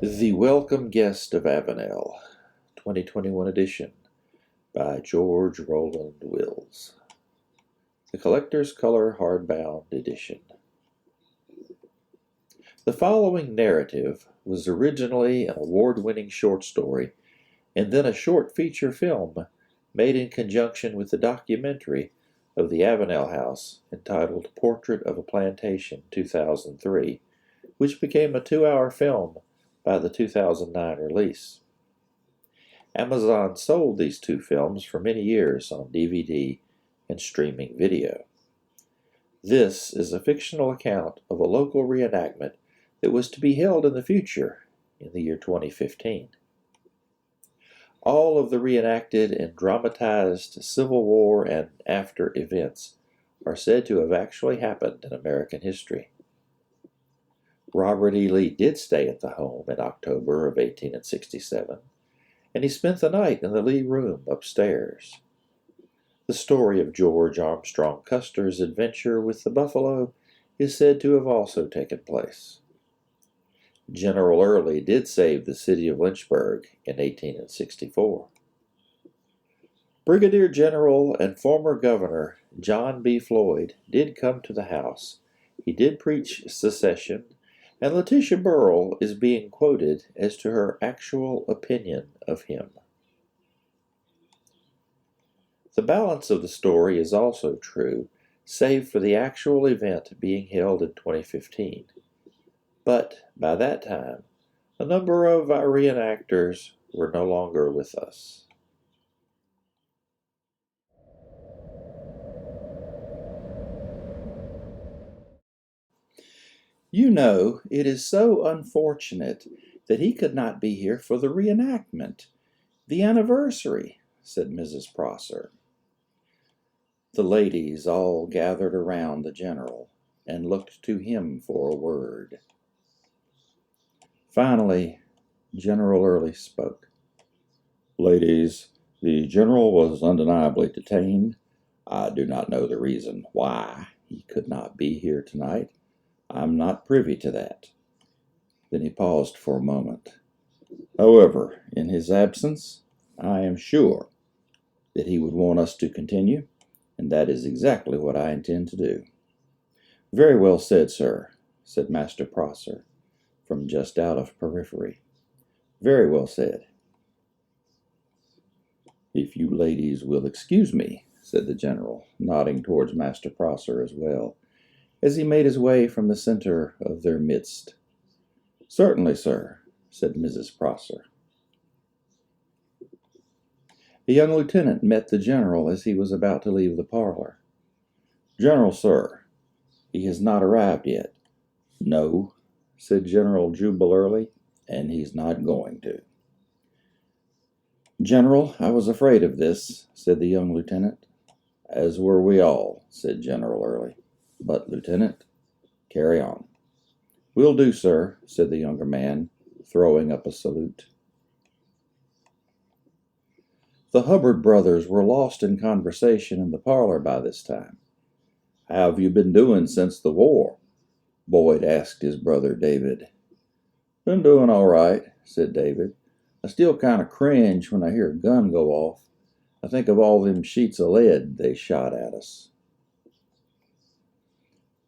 The Welcome Guest of Avenel, 2021 edition, by George Roland Wills. The Collector's Color Hardbound edition. The following narrative was originally an award-winning short story and then a short feature film made in conjunction with the documentary of the Avenel House entitled Portrait of a Plantation 2003, which became a 2-hour film by the 2009 release. Amazon sold these two films for many years on DVD and streaming video. This is a fictional account of a local reenactment that was to be held in the future in the year 2015. All of the reenacted and dramatized Civil War and after events are said to have actually happened in American history. Robert E. Lee did stay at the home in October of 1867, and he spent the night in the Lee room upstairs. The story of George Armstrong Custer's adventure with the buffalo is said to have also taken place. General Early did save the city of Lynchburg in 1864. Brigadier General and former Governor John B. Floyd did come to the house. He did preach secession, and Letitia Burrell is being quoted as to her actual opinion of him. The balance of the story is also true, save for the actual event being held in 2015. But by that time, a number of our reenactors were no longer with us. You know, it is so unfortunate that he could not be here for the reenactment, the anniversary, said Mrs. Prosser. The ladies all gathered around the general and looked to him for a word. Finally, General Early spoke. Ladies, the general was undeniably detained. I do not know the reason why he could not be here tonight. I'm not privy to that. Then he paused for a moment. However, in his absence, I am sure that he would want us to continue, and that is exactly what I intend to do. Very well said, sir, said Master Prosser, from just out of periphery. Very well said. If you ladies will excuse me, said the general, nodding towards Master Prosser as well, as he made his way from the center of their midst. Certainly, sir, said Mrs. Prosser. A young lieutenant met the general as he was about to leave the parlor. General, sir, he has not arrived yet. No, said General Jubal Early, and he's not going to. General, I was afraid of this, said the young lieutenant. As were we all, said General Early. But, Lieutenant, carry on. Will do, sir, said the younger man, throwing up a salute. The Hubbard brothers were lost in conversation in the parlor by this time. How have you been doing since the war? Boyd asked his brother David. Been doing all right, said David. I still kind of cringe when I hear a gun go off. I think of all them sheets of lead they shot at us.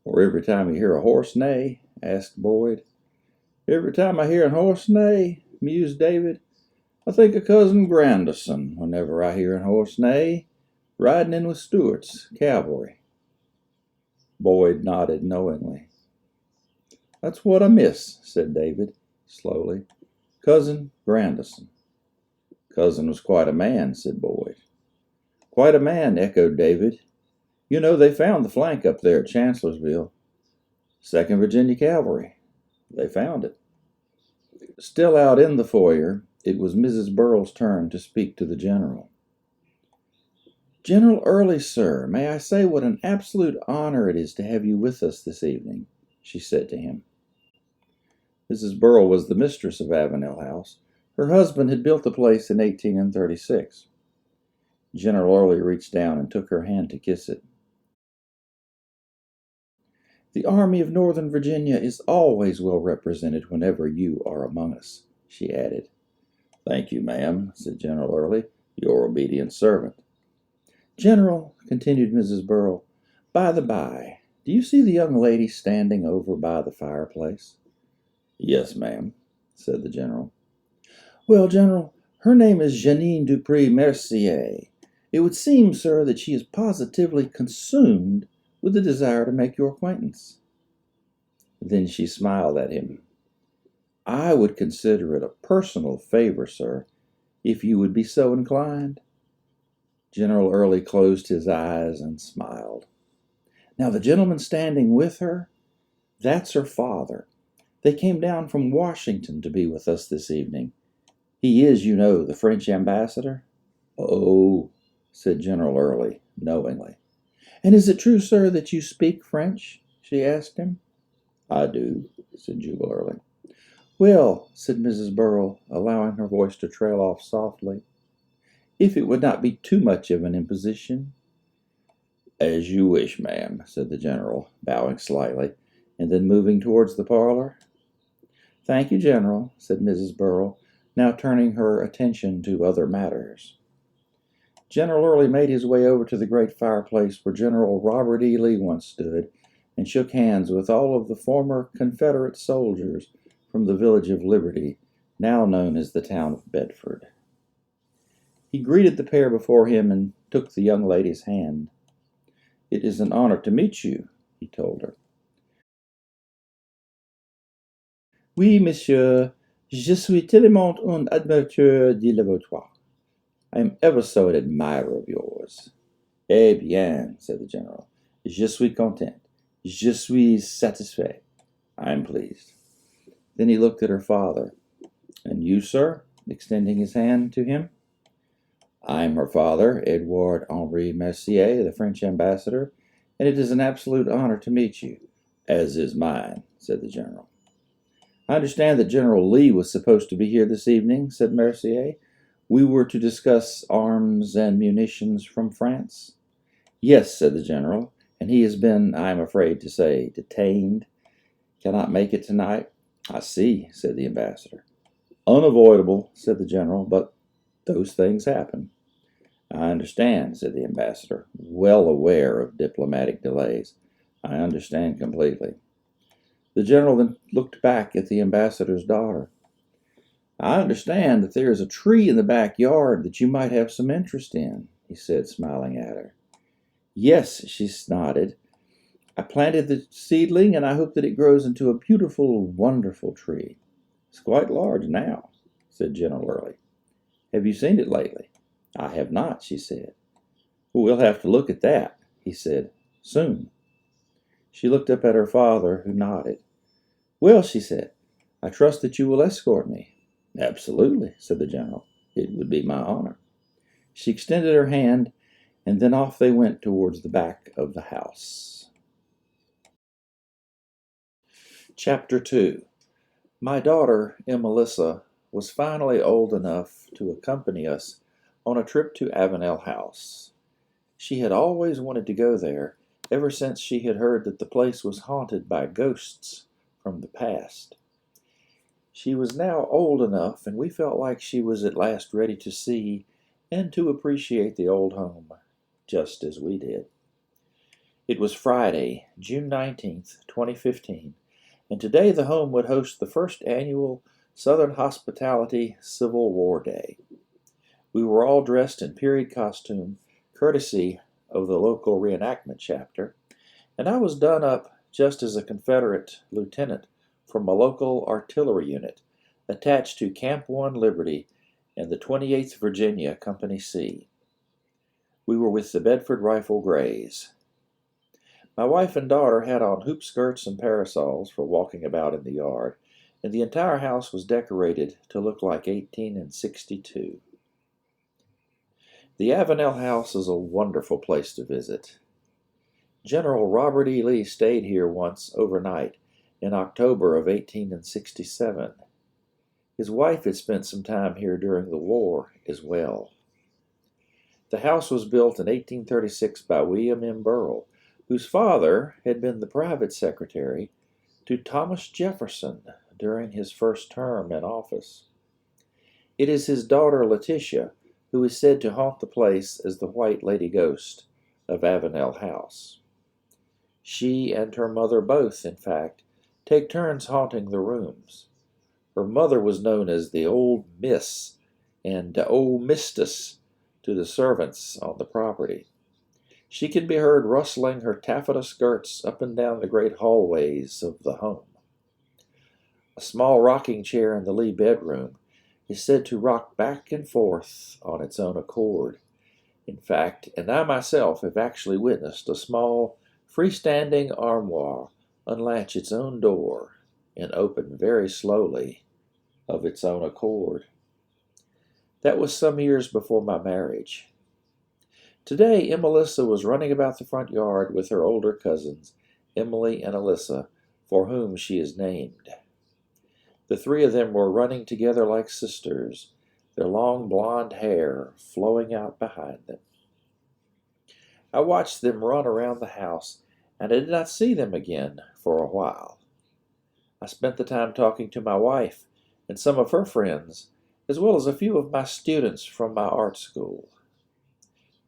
Or every time you hear a horse neigh? Asked Boyd. Every time I hear a horse neigh, mused David, I think of Cousin Grandison whenever I hear a horse neigh, riding in with Stewart's cavalry. Boyd nodded knowingly. That's what I miss, said David, slowly. Cousin Grandison. Cousin was quite a man, said Boyd. Quite a man, echoed David. You know, they found the flank up there at Chancellorsville. 2nd Virginia Cavalry. They found it. Still out in the foyer, it was Mrs. Burrell's turn to speak to the general. General Early, sir, may I say what an absolute honor it is to have you with us this evening, she said to him. Mrs. Burrell was the mistress of Avenel House. Her husband had built the place in 1836. General Early reached down and took her hand to kiss it. The Army of Northern Virginia is always well represented whenever you are among us, she added. Thank you, ma'am, said General Early, your obedient servant. General, continued Mrs. Burrell, by the by, do you see the young lady standing over by the fireplace? Yes, ma'am, said the general. Well, General, her name is Jeanine Dupree Mercier. It would seem, sir, that she is positively consumed with the desire to make your acquaintance. Then she smiled at him. I would consider it a personal favor, sir, if you would be so inclined. General Early closed his eyes and smiled. Now, the gentleman standing with her, that's her father. They came down from Washington to be with us this evening. He is, you know, the French ambassador. Oh, said General Early, knowingly. And is it true, sir, that you speak French? She asked him. I do, said Jubal Early. Well, said Mrs. Burrell, allowing her voice to trail off softly, if it would not be too much of an imposition. As you wish, ma'am, said the general, bowing slightly, and then moving towards the parlor. Thank you, General, said Mrs. Burrell, now turning her attention to other matters. General Early made his way over to the great fireplace where General Robert E. Lee once stood, and shook hands with all of the former Confederate soldiers from the Village of Liberty, now known as the town of Bedford. He greeted the pair before him and took the young lady's hand. It is an honor to meet you, he told her. Oui, monsieur, je suis tellement un admirateur de la vôtre. I am ever so an admirer of yours. Eh bien, said the general, je suis content. Je suis satisfait. I am pleased. Then he looked at her father. And you, sir? Extending his hand to him. I am her father, Edouard Henri Mercier, the French ambassador, and it is an absolute honor to meet you. As is mine, said the general. I understand that General Lee was supposed to be here this evening, said Mercier. We were to discuss arms and munitions from France. Yes, said the general, and he has been, I am afraid to say, detained. Cannot make it tonight. I see, said the ambassador. Unavoidable, said the general, but those things happen. I understand, said the ambassador, well aware of diplomatic delays. I understand completely. The general then looked back at the ambassador's daughter. I understand that there is a tree in the backyard that you might have some interest in, he said, smiling at her. Yes, she nodded. I planted the seedling, and I hope that it grows into a beautiful, wonderful tree. It's quite large now, said General Early. Have you seen it lately? I have not, she said. We'll have to look at that, he said, soon. She looked up at her father, who nodded. Well, she said, I trust that you will escort me. Absolutely, said the general. It would be my honor. She extended her hand, and then off they went towards the back of the house. Chapter 2. My daughter, Emelissa, was finally old enough to accompany us on a trip to Avenel House. She had always wanted to go there, ever since she had heard that the place was haunted by ghosts from the past. She was now old enough, and we felt like she was at last ready to see and to appreciate the old home, just as we did. It was Friday, June 19th, 2015, and today the home would host the first annual Southern Hospitality Civil War Day. We were all dressed in period costume, courtesy of the local reenactment chapter, and I was done up just as a Confederate lieutenant from a local artillery unit attached to Camp 1 Liberty and the 28th Virginia Company C. We were with the Bedford Rifle Grays. My wife and daughter had on hoop skirts and parasols for walking about in the yard, and the entire house was decorated to look like 1862. The Avenel House is a wonderful place to visit. General Robert E. Lee stayed here once overnight in October of 1867. His wife had spent some time here during the war as well. The house was built in 1836 by William M. Burrell, whose father had been the private secretary to Thomas Jefferson during his first term in office. It is his daughter Letitia who is said to haunt the place as the White Lady Ghost of Avenel House. She and her mother both, in fact, take turns haunting the rooms. Her mother was known as the Old Miss and Old Mistress to the servants on the property. She can be heard rustling her taffeta skirts up and down the great hallways of the home. A small rocking chair in the lee bedroom is said to rock back and forth on its own accord. In fact, and I myself have actually witnessed a small, freestanding armoire unlatch its own door and open very slowly of its own accord. That was some years before my marriage. Today, Emelissa was running about the front yard with her older cousins, Emily and Alyssa, for whom she is named. The three of them were running together like sisters, their long blonde hair flowing out behind them. I watched them run around the house, and I did not see them again for a while. I spent the time talking to my wife and some of her friends, as well as a few of my students from my art school.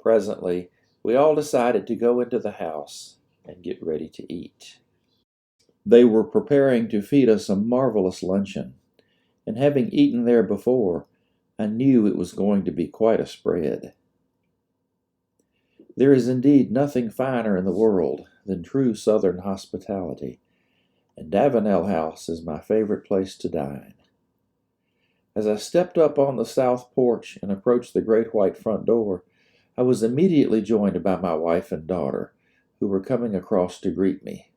Presently, we all decided to go into the house and get ready to eat. They were preparing to feed us a marvelous luncheon, and having eaten there before, I knew it was going to be quite a spread. There is indeed nothing finer in the world than true Southern hospitality, and Avenel House is my favorite place to dine. As I stepped up on the south porch and approached the great white front door, I was immediately joined by my wife and daughter, who were coming across to greet me.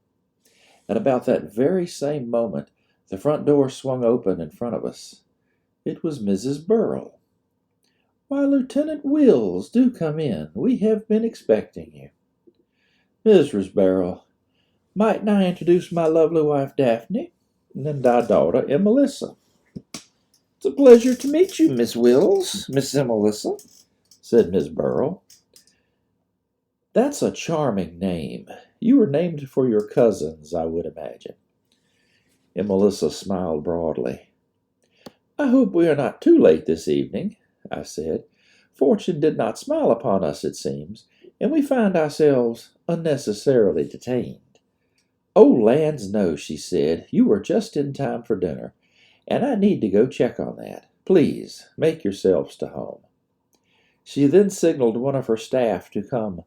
At about that very same moment, the front door swung open in front of us. It was Mrs. Burrell. "Why, Lieutenant Wills, do come in. We have been expecting you." "Mrs. Burrell, mightn't I introduce my lovely wife Daphne, and our daughter Emelissa?" "It's a pleasure to meet you, Miss Wills, Miss Emelissa," said Miss Burrell. "That's a charming name. You were named for your cousins, I would imagine." Emelissa smiled broadly. "I hope we are not too late this evening," I said. "Fortune did not smile upon us, it seems, and we find ourselves unnecessarily detained." "Oh, lands no," she said. "You were just in time for dinner, and I need to go check on that. Please, make yourselves to home." She then signaled one of her staff to come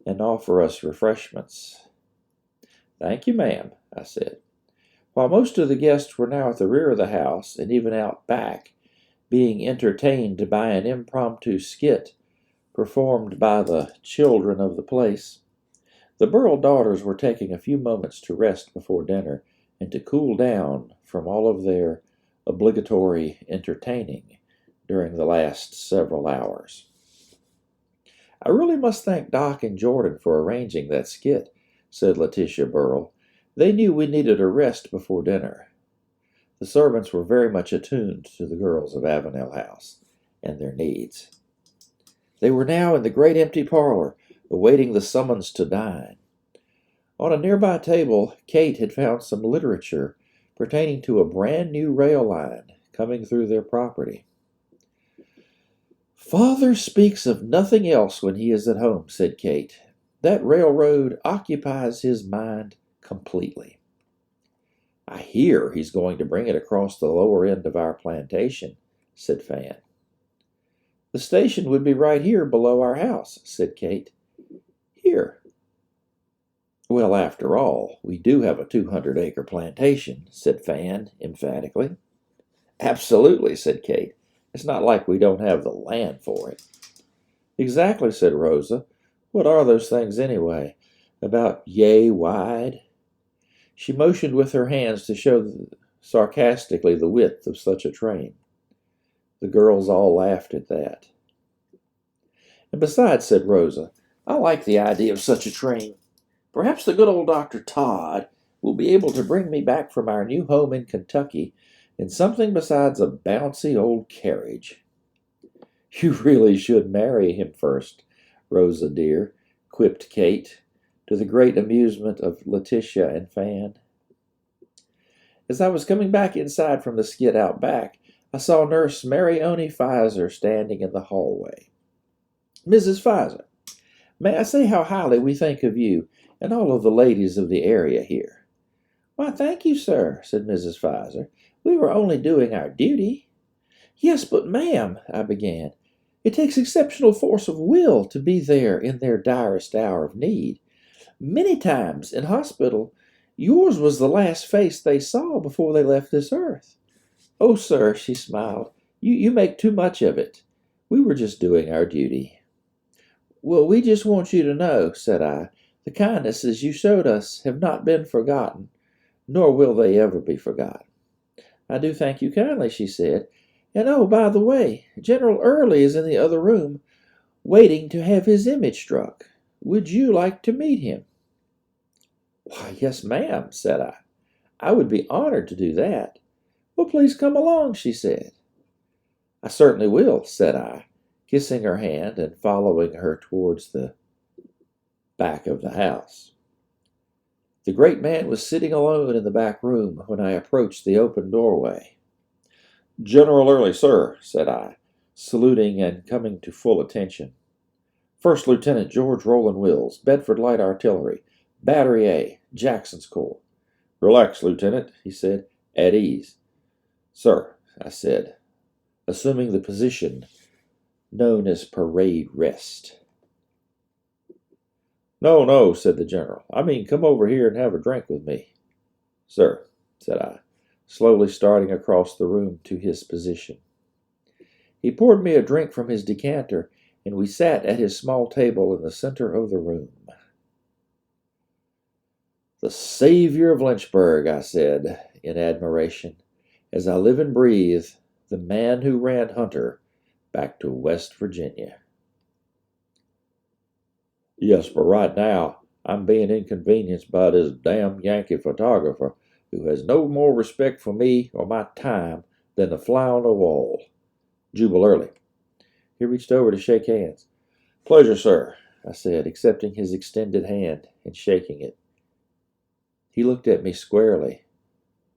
and offer us refreshments. "Thank you, ma'am," I said. While most of the guests were now at the rear of the house and even out back, being entertained by an impromptu skit performed by the children of the place, the Burrell daughters were taking a few moments to rest before dinner and to cool down from all of their obligatory entertaining during the last several hours. "I really must thank Doc and Jordan for arranging that skit," said Letitia Burrell. "They knew we needed a rest before dinner." The servants were very much attuned to the girls of Avenel House and their needs. They were now in the great empty parlor, awaiting the summons to dine. On a nearby table, Kate had found some literature pertaining to a brand new rail line coming through their property. "Father speaks of nothing else when he is at home," said Kate. "That railroad occupies his mind completely." "I hear he's going to bring it across the lower end of our plantation," said Fan. "The station would be right here below our house," said Kate. "Here." "Well, after all, we do have a 200-acre plantation," said Fan emphatically. "Absolutely," said Kate. "It's not like we don't have the land for it." "Exactly," said Rosa. "What are those things anyway? About yay wide?" She motioned with her hands to show sarcastically the width of such a train. The girls all laughed at that. "And besides," said Rosa, "I like the idea of such a train. Perhaps the good old Dr. Todd will be able to bring me back from our new home in Kentucky in something besides a bouncy old carriage." "You really should marry him first, Rosa dear," quipped Kate, to the great amusement of Letitia and Fan. As I was coming back inside from the skid out back, I saw Nurse Marioni Pfizer standing in the hallway. "Mrs. Pfizer, may I say how highly we think of you and all of the ladies of the area here?" "Why, thank you, sir," said Mrs. Pfizer. "We were only doing our duty." "Yes, but ma'am," I began, "it takes exceptional force of will to be there in their direst hour of need. Many times in hospital, yours was the last face they saw before they left this earth." "Oh, sir," she smiled, you make too much of it. We were just doing our duty." "Well, we just want you to know," said I, "the kindnesses you showed us have not been forgotten, nor will they ever be forgotten." "I do thank you kindly," she said. "And oh, by the way, General Early is in the other room, waiting to have his image struck. Would you like to meet him?" "Why, yes, ma'am," said I. "I would be honored to do that." "Well, please come along," she said. "I certainly will," said I, kissing her hand and following her towards the back of the house. The great man was sitting alone in the back room when I approached the open doorway. "General Early, sir," said I, saluting and coming to full attention. "First Lieutenant George Rowland Wills, Bedford Light Artillery, Battery A, Jackson's Corps." "Relax, Lieutenant," he said. "At ease." "Sir," I said, assuming the position known as parade rest. "No, no," said the general. "I mean, come over here and have a drink with me." "Sir," said I, slowly starting across the room to his position. He poured me a drink from his decanter, and we sat at his small table in the center of the room. "The savior of Lynchburg," I said, in admiration, as I live and breathe, the man who ran Hunter back to West Virginia. "Yes, but right now I'm being inconvenienced by this damn Yankee photographer who has no more respect for me or my time than the fly on the wall. Jubal Early." He reached over to shake hands. "Pleasure, sir," I said, accepting his extended hand and shaking it. He looked at me squarely.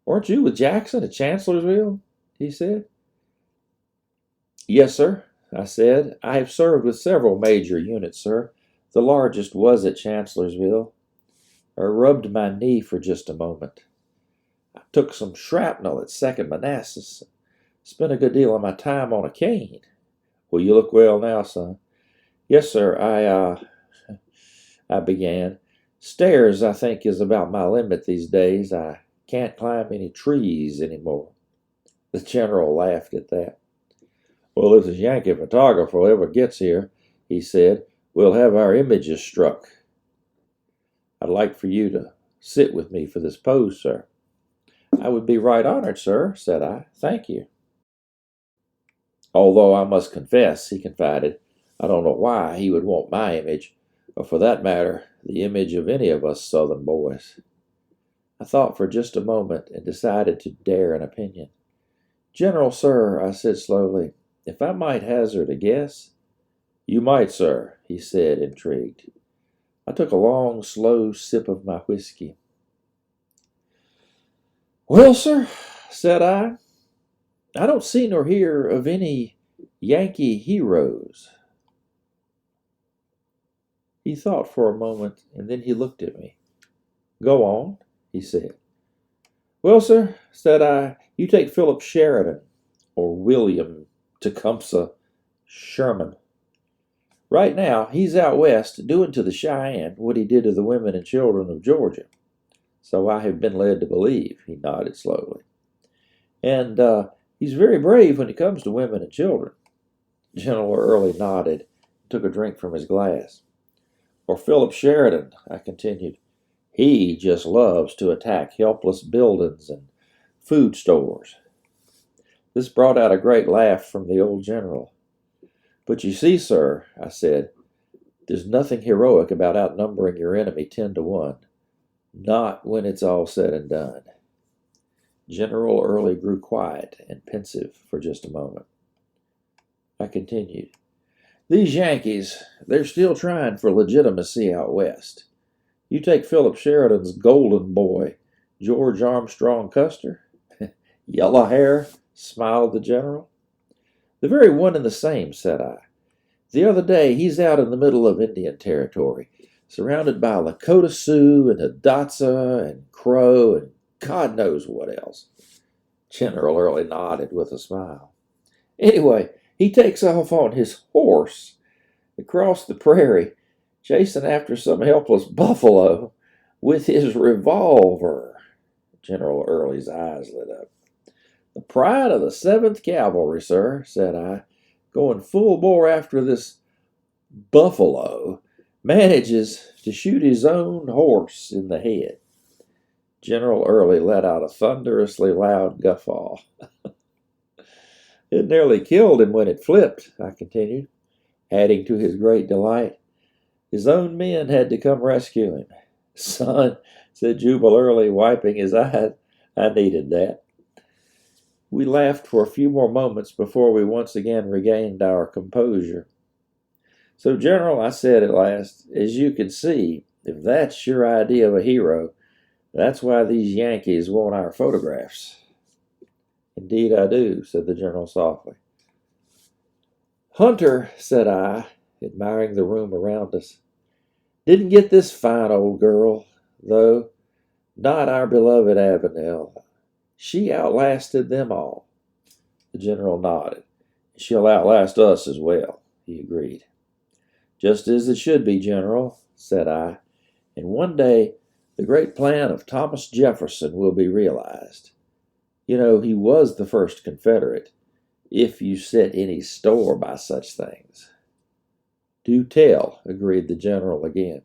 "Weren't you with Jackson at Chancellorsville?" he said. "Yes, sir," I said. "I have served with several major units, sir. The largest was at Chancellorsville." I rubbed my knee for just a moment. "I took some shrapnel at 2nd Manassas. Spent a good deal of my time on a cane." "Well, you look well now, son." "Yes, sir, I began. "Stairs, I think, is about my limit these days. I can't climb any trees anymore." The general laughed at that. "Well, if this Yankee photographer ever gets here," he said, "we'll have our images struck." "I'd like for you to sit with me for this pose, sir." "I would be right honored, sir," said I. "Thank you." "Although I must confess," he confided, "I don't know why he would want my image, or for that matter, the image of any of us Southern boys." I thought for just a moment and decided to dare an opinion. "General, sir," I said slowly, "if I might hazard a guess." "You might, sir," he said, intrigued. I took a long, slow sip of my whiskey. "Well, sir," said I don't see nor hear of any Yankee heroes." He thought for a moment, and then he looked at me. "Go on," he said. "Well, sir," said I, "you take Philip Sheridan, or William Tecumseh Sherman. Right now, he's out west doing to the Cheyenne what he did to the women and children of Georgia. So I have been led to believe," he nodded slowly. "And he's very brave when it comes to women and children." General Early nodded and took a drink from his glass. "Or Philip Sheridan," I continued. "He just loves to attack helpless buildings and food stores." This brought out a great laugh from the old general. "But you see, sir," I said, "there's nothing heroic about outnumbering your enemy 10-1. Not when it's all said and done." General Early grew quiet and pensive for just a moment. I continued. "These Yankees, they're still trying for legitimacy out west. You take Philip Sheridan's golden boy, George Armstrong Custer. Yellow hair, smiled the general. The very one and the same, said I. The other day he's out in the middle of Indian Territory, surrounded by Lakota Sioux and Hidatsa and Crow and God knows what else. General Early nodded with a smile. Anyway, he takes off on his horse across the prairie, chasing after some helpless buffalo with his revolver. General Early's eyes lit up. The pride of the 7th Cavalry, sir, said I, going full bore after this buffalo, manages to shoot his own horse in the head. General Early let out a thunderously loud guffaw. It nearly killed him when it flipped, I continued, adding to his great delight. His own men had to come rescue him. Son, said Jubal Early, wiping his eyes, I needed that. We laughed for a few more moments before we once again regained our composure. So, General, I said at last, as you can see, if that's your idea of a hero, that's why these Yankees want our photographs. Indeed I do, said the General softly. Hunter, said I, admiring the room around us, didn't get this fine old girl, though, not our beloved Avenel. She outlasted them all. The General nodded. She'll outlast us as well, he agreed. Just as it should be, General, said I, and one day the great plan of Thomas Jefferson will be realized. You know, he was the first Confederate, if you set any store by such things. Do tell, agreed the General again.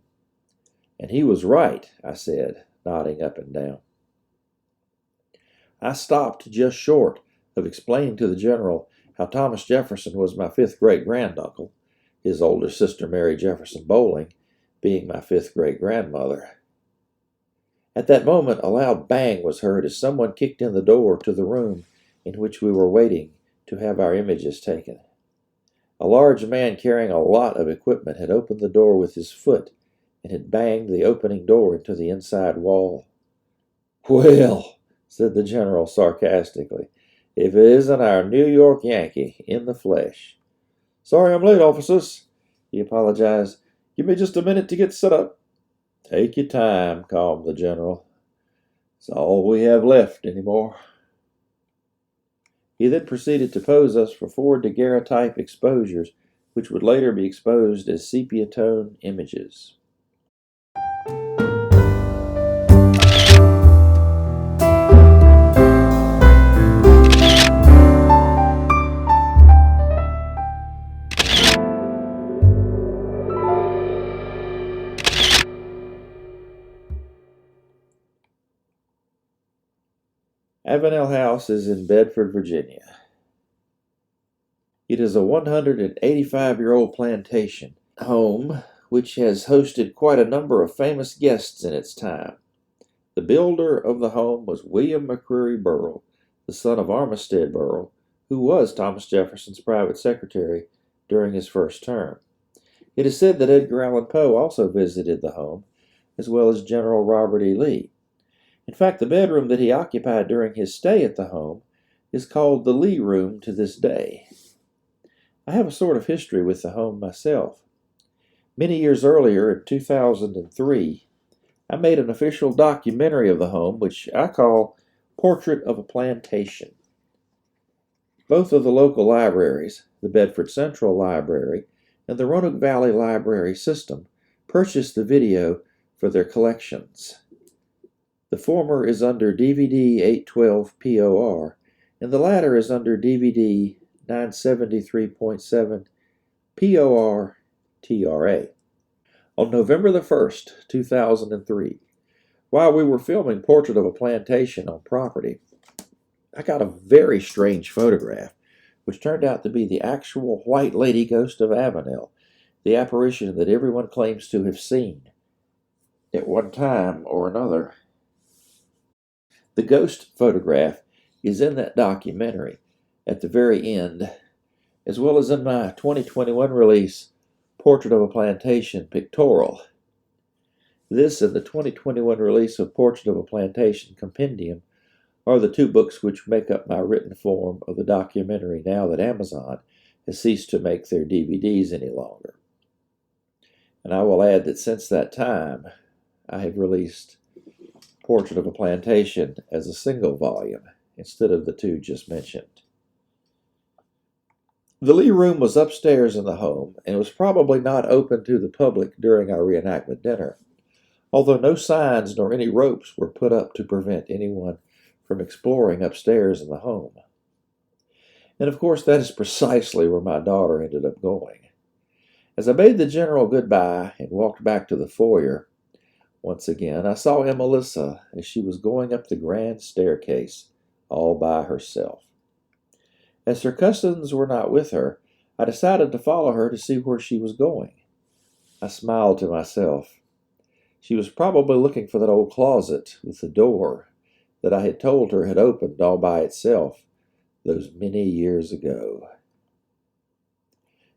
And he was right, I said, nodding up and down. I stopped just short of explaining to the General how Thomas Jefferson was my 5th great-granduncle, his older sister Mary Jefferson Bowling being my 5th great-grandmother. At that moment a loud bang was heard as someone kicked in the door to the room in which we were waiting to have our images taken. A large man carrying a lot of equipment had opened the door with his foot and had banged the opening door into the inside wall. Well, said the General sarcastically, if it isn't our New York Yankee in the flesh. Sorry I'm late, officers, he apologized. Give me just a minute to get set up. Take your time, calmed the General. It's all we have left anymore. He then proceeded to pose us for 4 daguerreotype exposures, which would later be exposed as sepia-tone images. Avenel House is in Bedford, Virginia. It is a 185-year-old plantation home which has hosted quite a number of famous guests in its time. The builder of the home was William McCreary Burrell, the son of Armistead Burrell, who was Thomas Jefferson's private secretary during his first term. It is said that Edgar Allan Poe also visited the home, as well as General Robert E. Lee. In fact, the bedroom that he occupied during his stay at the home is called the Lee Room to this day. I have a sort of history with the home myself. Many years earlier, in 2003, I made an official documentary of the home, which I call Portrait of a Plantation. Both of the local libraries, the Bedford Central Library and the Roanoke Valley Library System, purchased the video for their collections. The former is under DVD 812 POR, and the latter is under DVD 973.7 POR TRA. On November the 1st, 2003, while we were filming Portrait of a Plantation on property, I got a very strange photograph, which turned out to be the actual White Lady Ghost of Avenel, the apparition that everyone claims to have seen at one time or another. The ghost photograph is in that documentary at the very end, as well as in my 2021 release, Portrait of a Plantation Pictorial. This and the 2021 release of Portrait of a Plantation Compendium are the two books which make up my written form of the documentary now that Amazon has ceased to make their DVDs any longer. And I will add that since that time, I have released Portrait of a Plantation as a single volume instead of the two just mentioned. The Lee Room was upstairs in the home and was probably not open to the public during our reenactment dinner, although no signs nor any ropes were put up to prevent anyone from exploring upstairs in the home. And of course, that is precisely where my daughter ended up going. As I bade the general goodbye and walked back to the foyer, once again I saw Melissa as she was going up the grand staircase all by herself. As her cousins were not with her, I decided to follow her to see where she was going. I smiled to myself. She was probably looking for that old closet with the door that I had told her had opened all by itself those many years ago.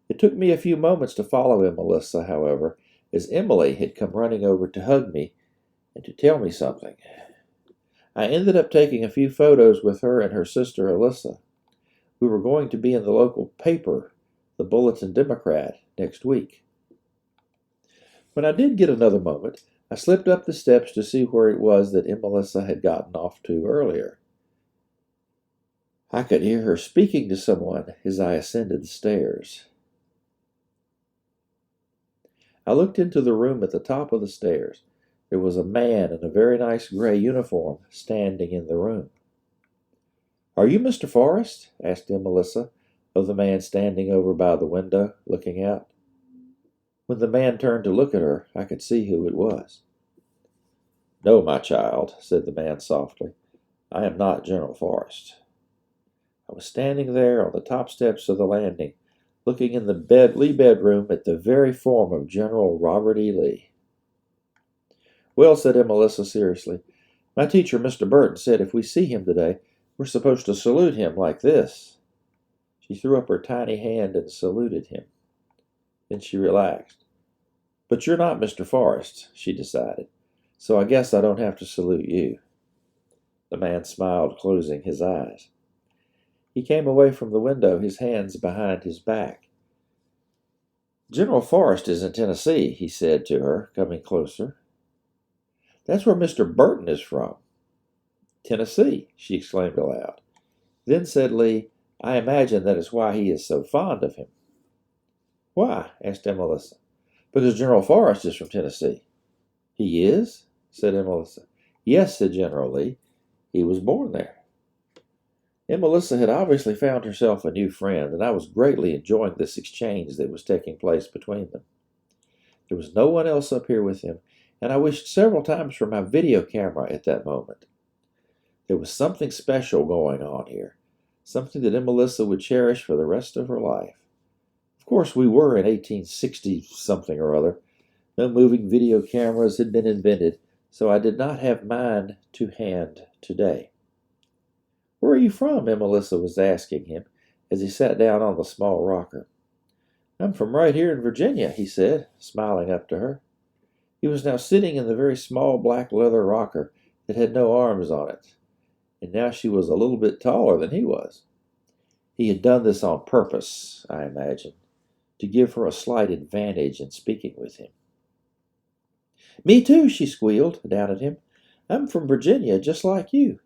It took me a few moments to follow Melissa, however, as Emily had come running over to hug me and to tell me something. I ended up taking a few photos with her and her sister Alyssa. We were going to be in the local paper, the Bulletin Democrat, next week. When I did get another moment, I slipped up the steps to see where it was that Melissa had gotten off to earlier. I could hear her speaking to someone as I ascended the stairs. I looked into the room at the top of the stairs. There was a man in a very nice gray uniform standing in the room. "Are you Mr. Forrest?" asked Melissa of the man standing over by the window, looking out. When the man turned to look at her, I could see who it was. "No, my child," said the man softly. "I am not General Forrest." I was standing there on the top steps of the landing, looking in the Lee bedroom at the very form of General Robert E. Lee. "Well," said Melissa seriously, "my teacher, Mr. Burton, said if we see him today, we're supposed to salute him like this." She threw up her tiny hand and saluted him. Then she relaxed. "But you're not Mr. Forrest," she decided, "so I guess I don't have to salute you." The man smiled, closing his eyes. He came away from the window, his hands behind his back. "General Forrest is in Tennessee," he said to her, coming closer. "That's where Mr. Burton is from." "Tennessee," she exclaimed aloud. Then said Lee, "I imagine that is why he is so fond of him." "Why?" asked Melissa. "Because General Forrest is from Tennessee." "He is?" said Melissa. "Yes," said General Lee. "He was born there." Melissa had obviously found herself a new friend, and I was greatly enjoying this exchange that was taking place between them. There was no one else up here with him, and I wished several times for my video camera at that moment. There was something special going on here, something that Melissa would cherish for the rest of her life. Of course, we were in 1860-something or other. No moving video cameras had been invented, so I did not have mine to hand today. "Where are you from?" Melissa was asking him as he sat down on the small rocker. "I'm from right here in Virginia," he said, smiling up to her. He was now sitting in the very small black leather rocker that had no arms on it, and now she was a little bit taller than he was. He had done this on purpose, I imagine, to give her a slight advantage in speaking with him. "Me too," she squealed down at him. "I'm from Virginia, just like you."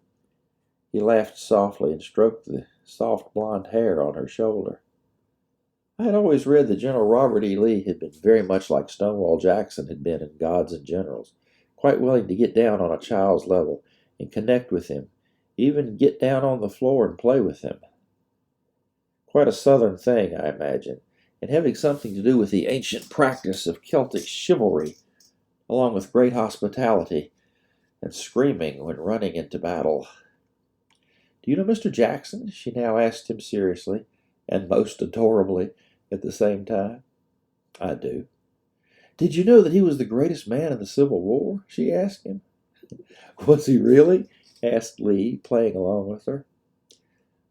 He laughed softly and stroked the soft blonde hair on her shoulder. I had always read that General Robert E. Lee had been very much like Stonewall Jackson had been in Gods and Generals, quite willing to get down on a child's level and connect with him, even get down on the floor and play with him. Quite a Southern thing, I imagine, and having something to do with the ancient practice of Celtic chivalry, along with great hospitality and screaming when running into battle. "Do you know Mr. Jackson?" she now asked him seriously, and most adorably at the same time. "I do." "Did you know that he was the greatest man in the Civil War?" she asked him. "Was he really?" asked Lee, playing along with her.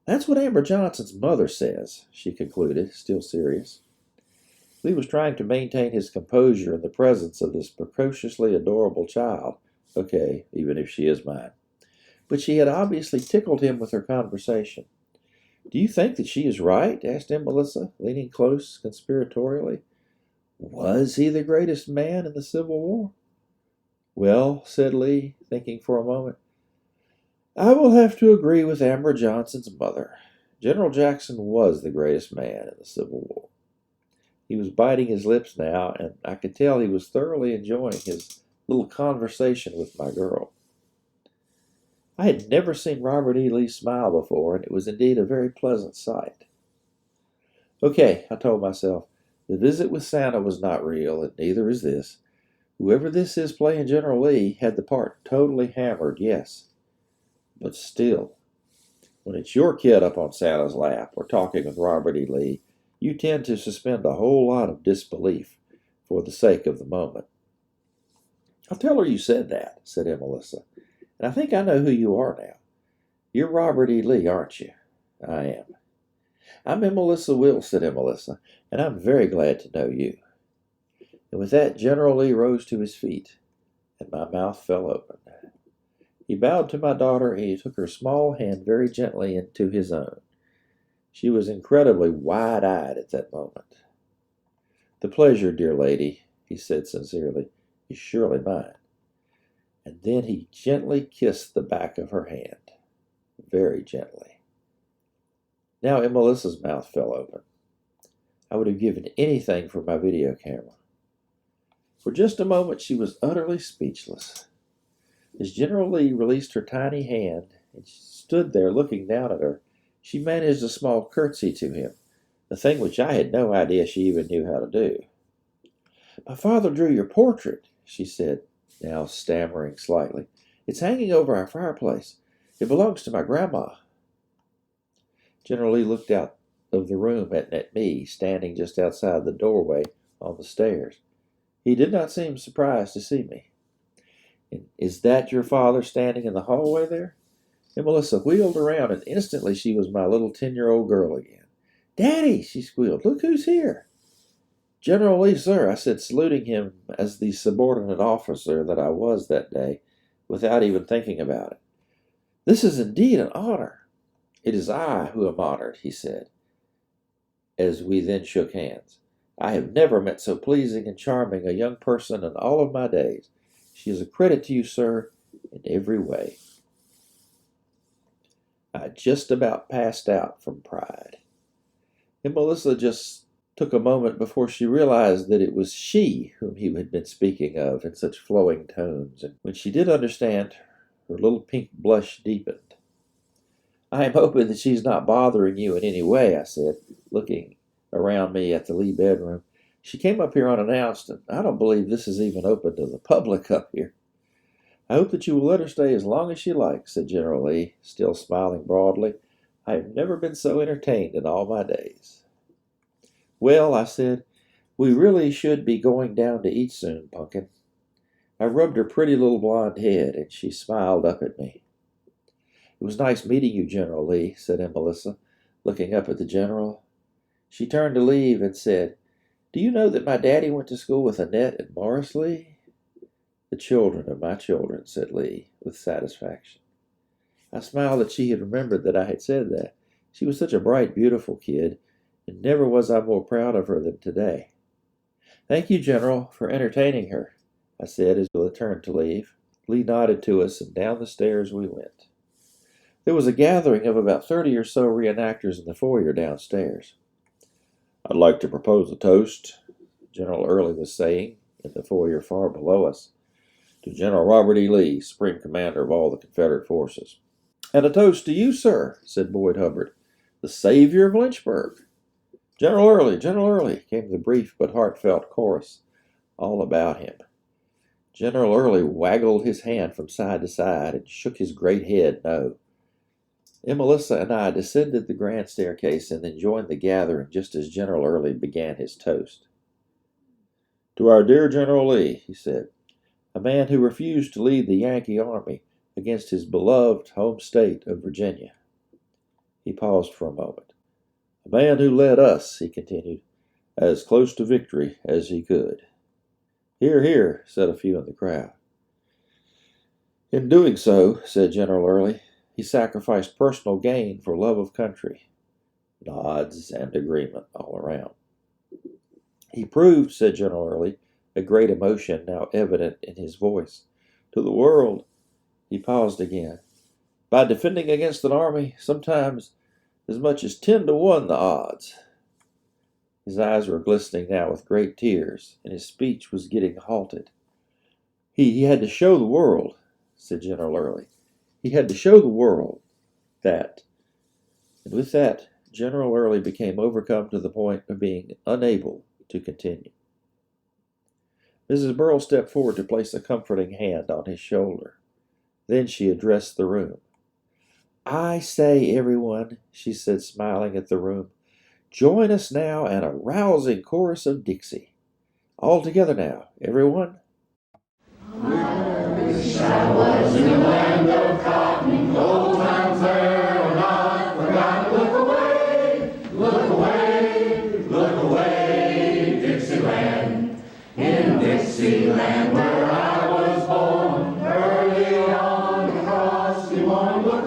"That's what Amber Johnson's mother says," she concluded, still serious. Lee was trying to maintain his composure in the presence of this precociously adorable child. Okay, even if she is mine. But she had obviously tickled him with her conversation. "Do you think that she is right?" asked Aunt Melissa, leaning close conspiratorially. "Was he the greatest man in the Civil War?" "Well," said Lee, thinking for a moment, "I will have to agree with Amber Johnson's mother. General Jackson was the greatest man in the Civil War." He was biting his lips now, and I could tell he was thoroughly enjoying his little conversation with my girl. I had never seen Robert E. Lee smile before, and it was indeed a very pleasant sight. "Okay," I told myself, "the visit with Santa was not real, and neither is this. Whoever this is playing General Lee had the part totally hammered, yes. But still, when it's your kid up on Santa's lap or talking with Robert E. Lee, you tend to suspend a whole lot of disbelief for the sake of the moment." "I'll tell her you said that," said Aunt Melissa. "And I think I know who you are now. You're Robert E. Lee, aren't you?" "I am." "I'm Aunt Melissa Wills," said Aunt Melissa, "and I'm very glad to know you." And with that, General Lee rose to his feet, and my mouth fell open. He bowed to my daughter, and he took her small hand very gently into his own. She was incredibly wide-eyed at that moment. "The pleasure, dear lady," he said sincerely, "is surely mine." And then he gently kissed the back of her hand, very gently. Now Aunt Melissa's mouth fell open. I would have given anything for my video camera. For just a moment she was utterly speechless. As General Lee released her tiny hand and stood there looking down at her, she managed a small curtsy to him, a thing which I had no idea she even knew how to do. "My father drew your portrait," she said, now stammering slightly. "It's hanging over our fireplace. It belongs to my grandma." General Lee looked out of the room at me, standing just outside the doorway on the stairs. He did not seem surprised to see me. "Is that your father standing in the hallway there?" And Melissa wheeled around, and instantly she was my little 10-year-old girl again. "Daddy," she squealed, "look who's here." "General Lee, sir," I said, saluting him as the subordinate officer that I was that day, without even thinking about it. "This is indeed an honor." "It is I who am honored," he said, as we then shook hands. "I have never met so pleasing and charming a young person in all of my days. She is a credit to you, sir, in every way." I just about passed out from pride. And Melissa just took a moment before she realized that it was she whom he had been speaking of in such flowing tones, and when she did understand, her little pink blush deepened. "I am hoping that she's not bothering you in any way," I said, looking around me at the Lee bedroom. "She came up here unannounced, and I don't believe this is even open to the public up here." "I hope that you will let her stay as long as she likes," said General Lee, still smiling broadly. "I have never been so entertained in all my days." "Well," I said, "we really should be going down to eat soon, Pumpkin." I rubbed her pretty little blonde head, and she smiled up at me. "It was nice meeting you, General Lee," said Aunt Melissa, looking up at the general. She turned to leave and said, "Do you know that my daddy went to school with Annette and Morris Lee?" "The children of my children," said Lee, with satisfaction. I smiled that she had remembered that I had said that. She was such a bright, beautiful kid, and never was I more proud of her than today. "Thank you, General, for entertaining her," I said as we turned to leave. Lee nodded to us, and down the stairs we went. There was a gathering of about 30 or so reenactors in the foyer downstairs. "I'd like to propose a toast," General Early was saying in the foyer far below us, "to General Robert E. Lee, Supreme Commander of all the Confederate forces." "And a toast to you, sir," said Boyd Hubbard, "the savior of Lynchburg." General Early," came the brief but heartfelt chorus all about him. General Early waggled his hand from side to side and shook his great head no. And Melissa and I descended the grand staircase and then joined the gathering just as General Early began his toast. "To our dear General Lee," he said, "a man who refused to lead the Yankee army against his beloved home state of Virginia." He paused for a moment. "A man who led us," he continued, as close to victory as he could. "Hear, hear," said a few in the crowd. "In doing so," said General Early, "he sacrificed personal gain for love of country." Nods and agreement all around. "He proved," said General Early, a great emotion now evident in his voice, "to the world." He paused again. "By defending against an army, sometimes as much as 10-1 the odds." His eyes were glistening now with great tears, and his speech was getting halted. He had to show the world," said General Early. "He had to show the world that." And with that, General Early became overcome to the point of being unable to continue. Mrs. Burrell stepped forward to place a comforting hand on his shoulder. Then she addressed the room. "I say, everyone," she said, smiling at the room, "join us now in a rousing chorus of Dixie. All together now, everyone." I wish I was in the land of cotton, old times there are not forgotten. Look away, Dixieland. In Dixieland where I was born, early on across the morn. Look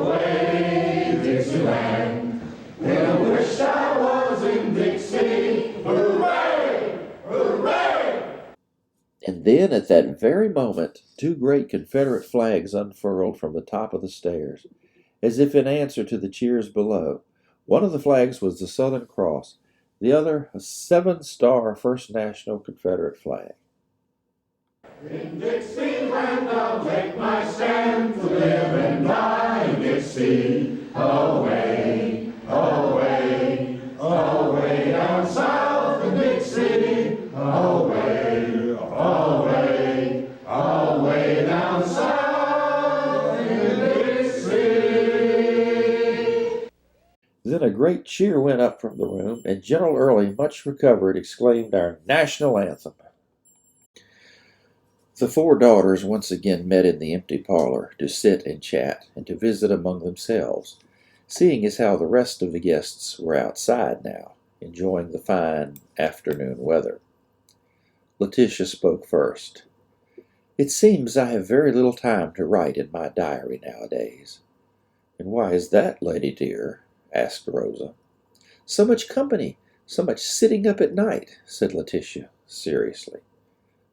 away, Dixieland. I wish I was in Dixie. Hooray! Hooray! And then, at that very moment, two great Confederate flags unfurled from the top of the stairs, as if in answer to the cheers below. One of the flags was the Southern Cross, the other a 7-star First National Confederate flag. In Dixieland I'll take my stand, to live and die in Dixie. Away, away, away down south in Dixie. Away, away, away down south in Dixie. Then a great cheer went up from the room, and General Early, much recovered, exclaimed our national anthem. The four daughters once again met in the empty parlor to sit and chat and to visit among themselves, seeing as how the rest of the guests were outside now, enjoying the fine afternoon weather. Letitia spoke first. "It seems I have very little time to write in my diary nowadays." "And why is that, lady dear?" asked Rosa. "So much company, so much sitting up at night," said Letitia seriously.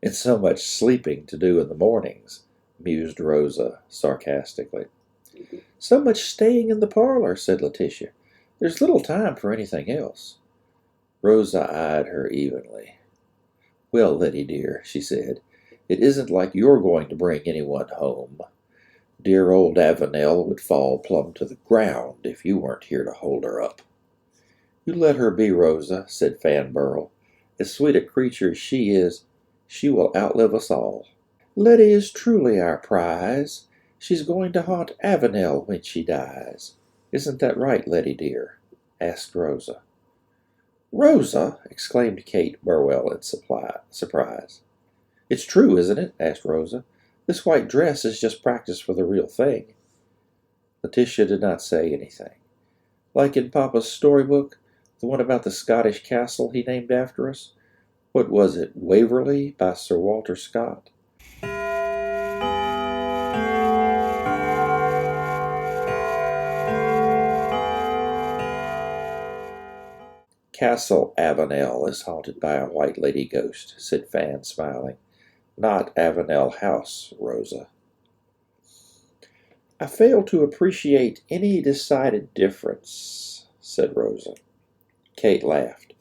"And so much sleeping to do in the mornings," mused Rosa sarcastically. "So much staying in the parlor," said Letitia. "There's little time for anything else." Rosa eyed her evenly. "Well, Letty dear," she said, "it isn't like you're going to bring anyone home. Dear old Avenel would fall plumb to the ground if you weren't here to hold her up." "You let her be, Rosa," said Fan Burrell. "As sweet a creature as she is, she will outlive us all. Letty is truly our prize. She's going to haunt Avenel when she dies. Isn't that right, Letty dear?" asked Rosa. "Rosa!" exclaimed Kate Burwell in surprise. "It's true, isn't it?" asked Rosa. "This white dress is just practice for the real thing." Letitia did not say anything. "Like in Papa's storybook, the one about the Scottish castle he named after us. What was it, Waverley, by Sir Walter Scott?" "Castle Avenel is haunted by a white lady ghost," said Fan, smiling. "Not Avenel House, Rosa." "I fail to appreciate any decided difference," said Rosa. Kate laughed.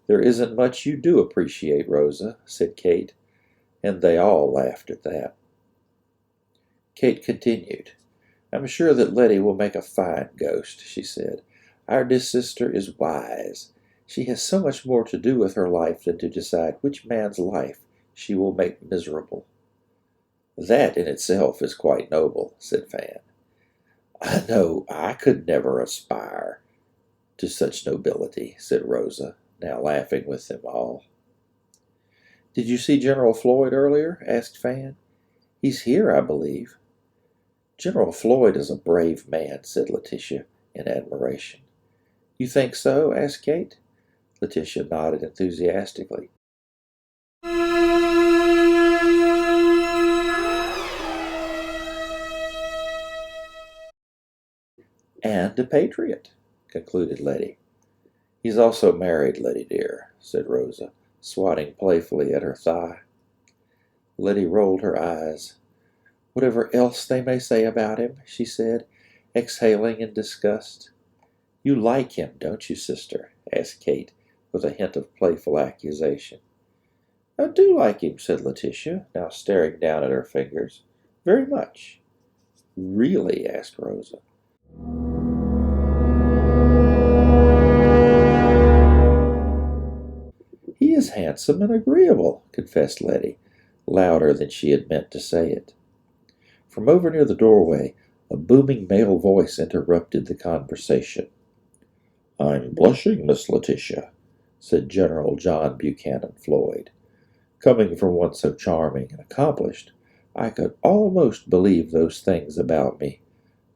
"There isn't much you do appreciate, Rosa," said Kate, and they all laughed at that. Kate continued. "I'm sure that Letty will make a fine ghost," she said. "Our dear sister is wise. She has so much more to do with her life than to decide which man's life she will make miserable." "That in itself is quite noble," said Fan. "I know I could never aspire to such nobility," said Rosa, now laughing with them all. "Did you see General Floyd earlier?" asked Fan. "He's here, I believe." "General Floyd is a brave man," said Letitia in admiration. You think so? Asked Kate. Letitia nodded enthusiastically. And a patriot, concluded Letty. He's also married, Letty dear, said Rosa, swatting playfully at her thigh. Letty rolled her eyes. Whatever else they may say about him, she said, exhaling in disgust. You like him, don't you, sister? Asked Kate, with a hint of playful accusation. I do like him, said Letitia, now staring down at her fingers. Very much. Really? Asked Rosa. He is handsome and agreeable, confessed Letty, louder than she had meant to say it. From over near the doorway, a booming male voice interrupted the conversation. I'm blushing, Miss Letitia, said General John Buchanan Floyd. Coming from one so charming and accomplished, I could almost believe those things about me,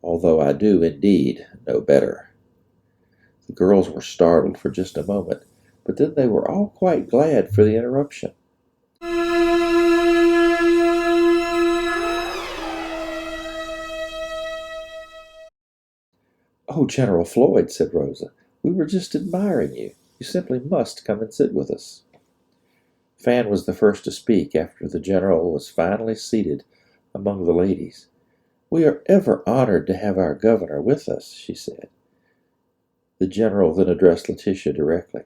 although I do indeed know better. The girls were startled for just a moment, but then they were all quite glad for the interruption. Oh, General Floyd, said Rosa, we were just admiring you. You simply must come and sit with us. Fan was the first to speak after the general was finally seated among the ladies. We are ever honored to have our governor with us, she said. The general then addressed Letitia directly.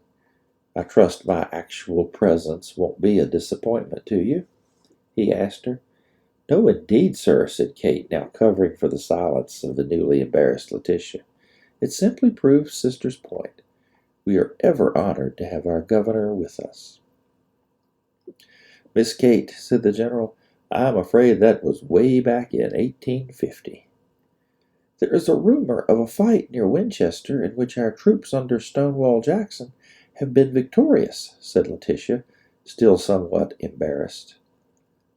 I trust my actual presence won't be a disappointment to you? He asked her. No, indeed, sir, said Kate, now covering for the silence of the newly embarrassed Letitia. It simply proves sister's point. We are ever honored to have our governor with us. Miss Kate, said the general, I'm afraid that was way back in 1850. There is a rumor of a fight near Winchester in which our troops under Stonewall Jackson have been victorious, said Letitia, still somewhat embarrassed.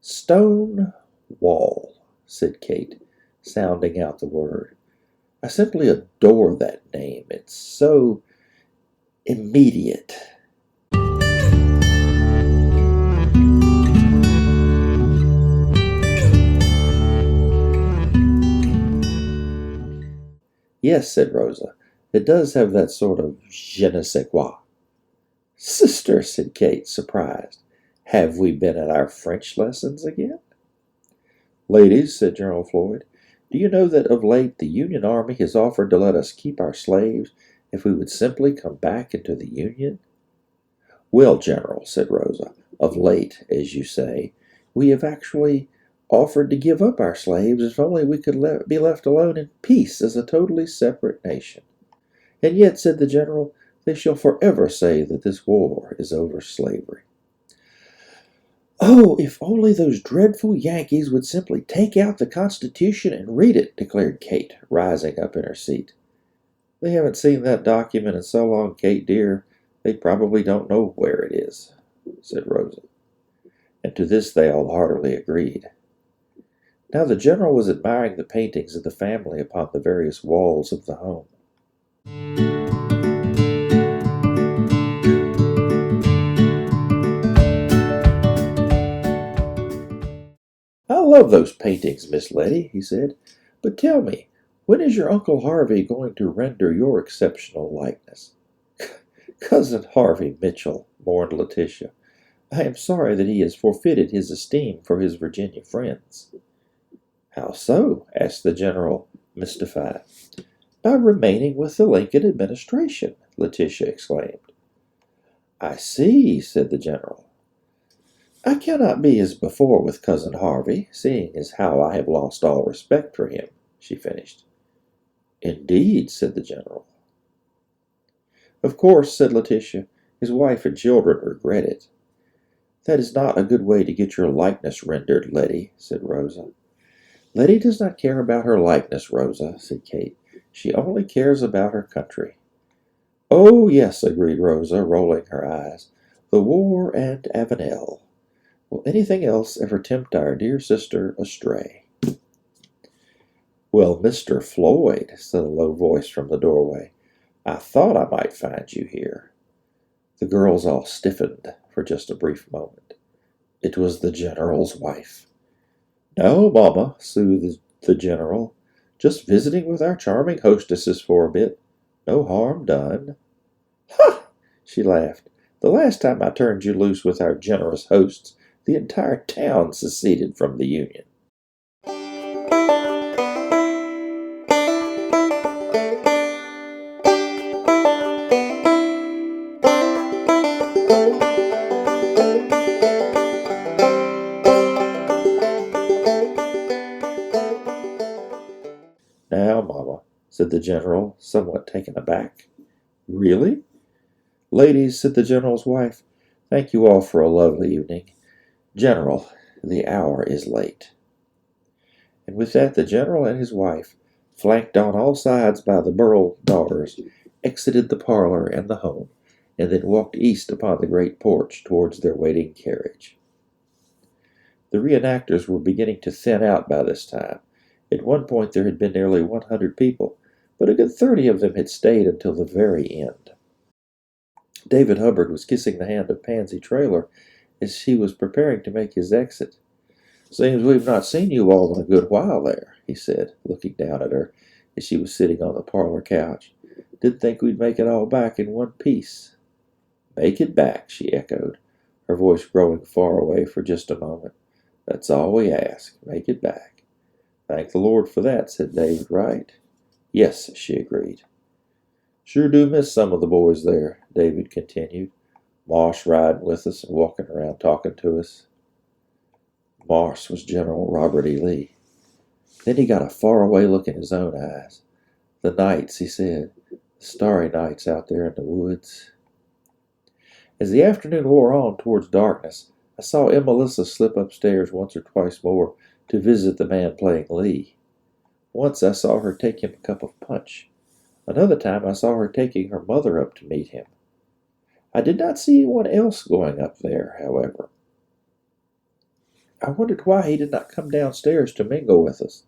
Stonewall, said Kate, sounding out the word. I simply adore that name. It's so immediate. Yes, said Rosa, it does have that sort of je ne sais quoi. Sister, said Kate, surprised, have we been at our French lessons again? Ladies, said General Floyd, do you know that of late the Union Army has offered to let us keep our slaves if we would simply come back into the Union? Well, General, said Rosa, of late, as you say, we have actually offered to give up our slaves if only we could be left alone in peace as a totally separate nation. And yet, said the general, they shall forever say that this war is over slavery. Oh, if only those dreadful Yankees would simply take out the Constitution and read it, declared Kate, rising up in her seat. They haven't seen that document in so long, Kate dear, they probably don't know where it is, said Rosa. And to this they all heartily agreed. Now the general was admiring the paintings of the family upon the various walls of the home. I love those paintings, Miss Letty, he said. But tell me, when is your Uncle Harvey going to render your exceptional likeness? Cousin Harvey Mitchell, mourned Letitia. I am sorry that he has forfeited his esteem for his Virginia friends. How so? Asked the general, mystified. By remaining with the Lincoln administration, Letitia exclaimed. I see, said the general. I cannot be as before with Cousin Harvey, seeing as how I have lost all respect for him, she finished. Indeed, said the general. Of course, said Letitia, his wife and children regret it. That is not a good way to get your likeness rendered, Letty, said Rosa. Letty does not care about her likeness, Rosa, said Kate. She only cares about her country. Oh, yes, agreed Rosa, rolling her eyes. The war and Avenel. Will anything else ever tempt our dear sister astray? Well, Mr. Floyd, said a low voice from the doorway, I thought I might find you here." The girls all stiffened for just a brief moment. It was the general's wife. "No, Mama," soothed the general. "Just visiting with our charming hostesses for a bit. No harm done." "Ha!" she laughed. "The last time I turned you loose with our generous hosts, the entire town seceded from the Union." "Now, Mama," said the general, somewhat taken aback. "Really?" "Ladies," said the general's wife, "thank you all for a lovely evening. General, the hour is late." And with that the general and his wife, flanked on all sides by the Burrell daughters, exited the parlor and the home, and then walked east upon the great porch towards their waiting carriage. The reenactors were beginning to thin out by this time. At one point there had been nearly 100 people, but a good 30 of them had stayed until the very end. David Hubbard was kissing the hand of Pansy Traylor as he was preparing to make his exit. "Seems we've not seen you all in a good while there," he said, looking down at her as she was sitting on the parlor couch. "Didn't think we'd make it all back in one piece." "Make it back," she echoed, her voice growing far away for just a moment. "That's all we ask. Make it back." "Thank the Lord for that," said David Wright. "Yes," she agreed. "Sure do miss some of the boys there," David continued. "Moss riding with us and walking around talking to us." Moss was General Robert E. Lee. Then he got a faraway look in his own eyes. "The nights," he said, "the starry nights out there in the woods." As the afternoon wore on towards darkness, I saw Melissa slip upstairs once or twice more to visit the man playing Lee. Once I saw her take him a cup of punch. Another time I saw her taking her mother up to meet him. I did not see anyone else going up there, however. I wondered why he did not come downstairs to mingle with us.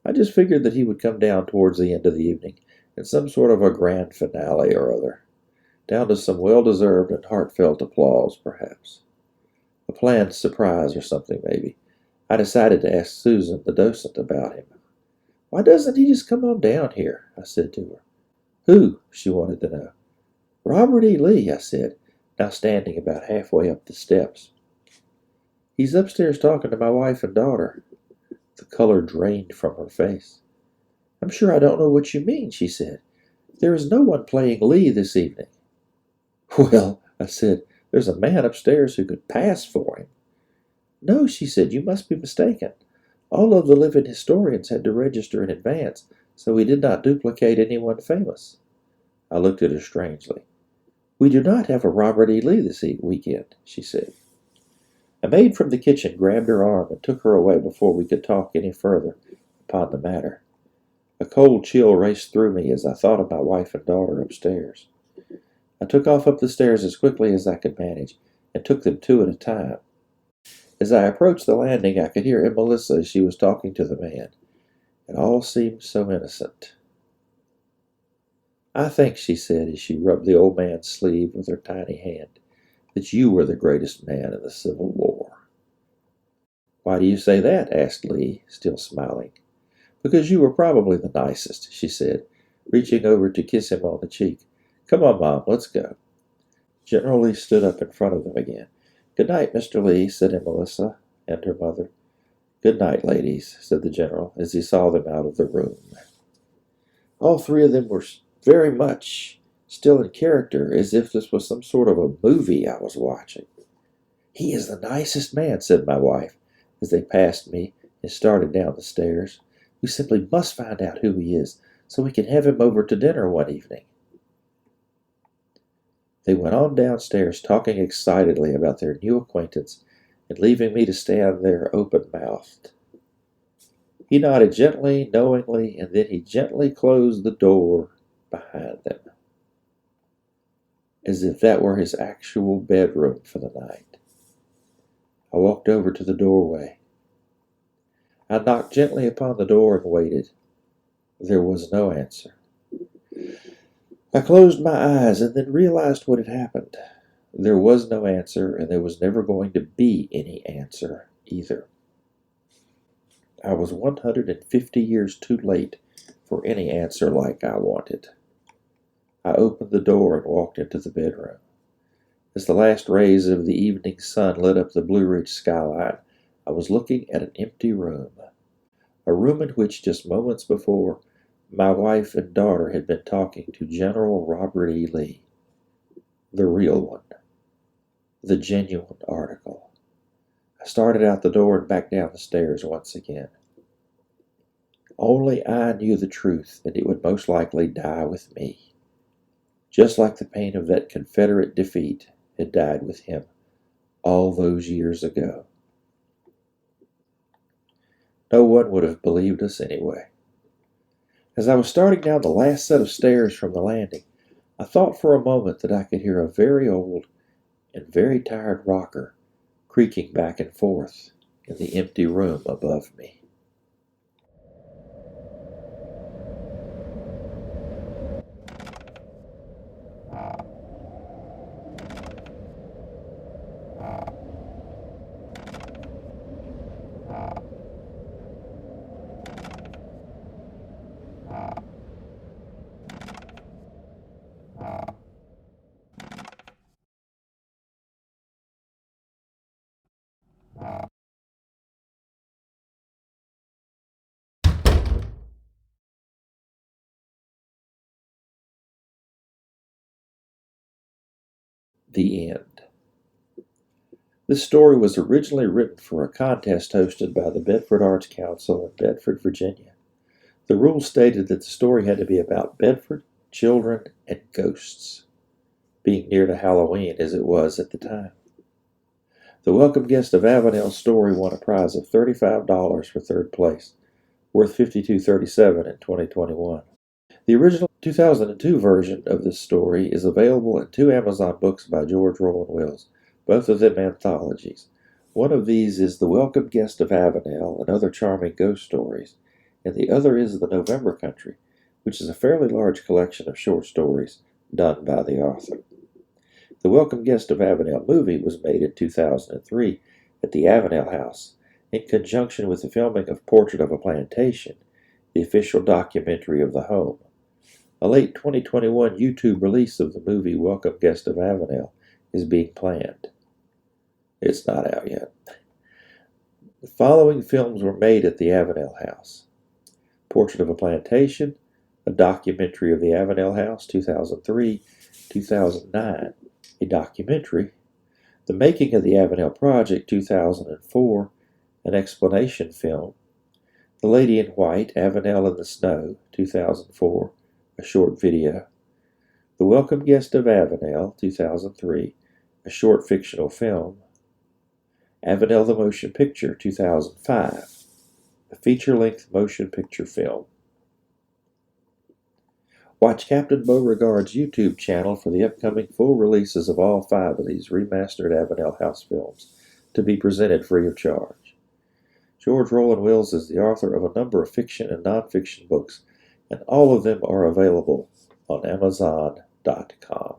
I just figured that he would come down towards the end of the evening in some sort of a grand finale or other, down to some well-deserved and heartfelt applause, perhaps. A planned surprise or something, maybe. I decided to ask Susan, the docent, about him. "Why doesn't he just come on down here?" I said to her. "Who?" she wanted to know. "Robert E. Lee," I said, now standing about halfway up the steps. "He's upstairs talking to my wife and daughter." The color drained from her face. "I'm sure I don't know what you mean," she said. "There is no one playing Lee this evening." "Well," I said, "there's a man upstairs who could pass for him." "No," she said, "you must be mistaken. All of the living historians had to register in advance, so we did not duplicate anyone famous." I looked at her strangely. "We do not have a Robert E. Lee this weekend," she said. A maid from the kitchen grabbed her arm and took her away before we could talk any further upon the matter. A cold chill raced through me as I thought of my wife and daughter upstairs. I took off up the stairs as quickly as I could manage, and took them two at a time. As I approached the landing, I could hear Aunt Melissa as she was talking to the man. It all seemed so innocent. "I think," she said as she rubbed the old man's sleeve with her tiny hand, "that you were the greatest man in the Civil War." "Why do you say that?" asked Lee, still smiling. "Because you were probably the nicest," she said, reaching over to kiss him on the cheek. "Come on, Mom, let's go." General Lee stood up in front of them again. "Good night, Mr. Lee," said Aunt Melissa and her mother. "Good night, ladies," said the general as he saw them out of the room. All three of them were very much still in character, as if this was some sort of a movie I was watching. "He is the nicest man," said my wife, as they passed me and started down the stairs. "We simply must find out who he is, so we can have him over to dinner one evening." They went on downstairs, talking excitedly about their new acquaintance, and leaving me to stand there open-mouthed. He nodded gently, knowingly, and then he gently closed the door behind them, as if that were his actual bedroom for the night. I walked over to the doorway. I knocked gently upon the door and waited. There was no answer. I closed my eyes and then realized what had happened. There was no answer, and there was never going to be any answer either. I was 150 years too late for any answer like I wanted. I opened the door and walked into the bedroom. As the last rays of the evening sun lit up the Blue Ridge skyline, I was looking at an empty room. A room in which just moments before, my wife and daughter had been talking to General Robert E. Lee. The real one. The genuine article. I started out the door and back down the stairs once again. Only I knew the truth, and it would most likely die with me. Just like the pain of that Confederate defeat had died with him all those years ago. No one would have believed us anyway. As I was starting down the last set of stairs from the landing, I thought for a moment that I could hear a very old and very tired rocker creaking back and forth in the empty room above me. The end. This story was originally written for a contest hosted by the Bedford Arts Council in Bedford, Virginia. The rules stated that the story had to be about Bedford, children, and ghosts, being near to Halloween as it was at the time. The welcome guest of Avenel's story won a prize of $35 for third place, worth $52.37 in 2021. The original 2002 version of this story is available in 2 Amazon books by George Roland Wills, both of them anthologies. One of these is The Welcome Guest of Avenel and Other Charming Ghost Stories, and the other is The November Country, which is a fairly large collection of short stories done by the author. The Welcome Guest of Avenel movie was made in 2003 at the Avenel House in conjunction with the filming of Portrait of a Plantation, the official documentary of the home. A late 2021 YouTube release of the movie Welcome Guest of Avenel is being planned. It's not out yet. The following films were made at the Avenel House: Portrait of a Plantation, a documentary of the Avenel House, 2003, 2009, a documentary, The Making of the Avenel Project, 2004, an explanation film, The Lady in White, Avenel in the Snow, 2004, a short video, The Welcome Guest of Avenel, 2003, a short fictional film, Avenel the Motion Picture, 2005, a feature-length motion picture film. Watch Captain Beauregard's YouTube channel for the upcoming full releases of all 5 of these remastered Avenel House films, to be presented free of charge. George Roland Wills is the author of a number of fiction and nonfiction books, and all of them are available on Amazon.com.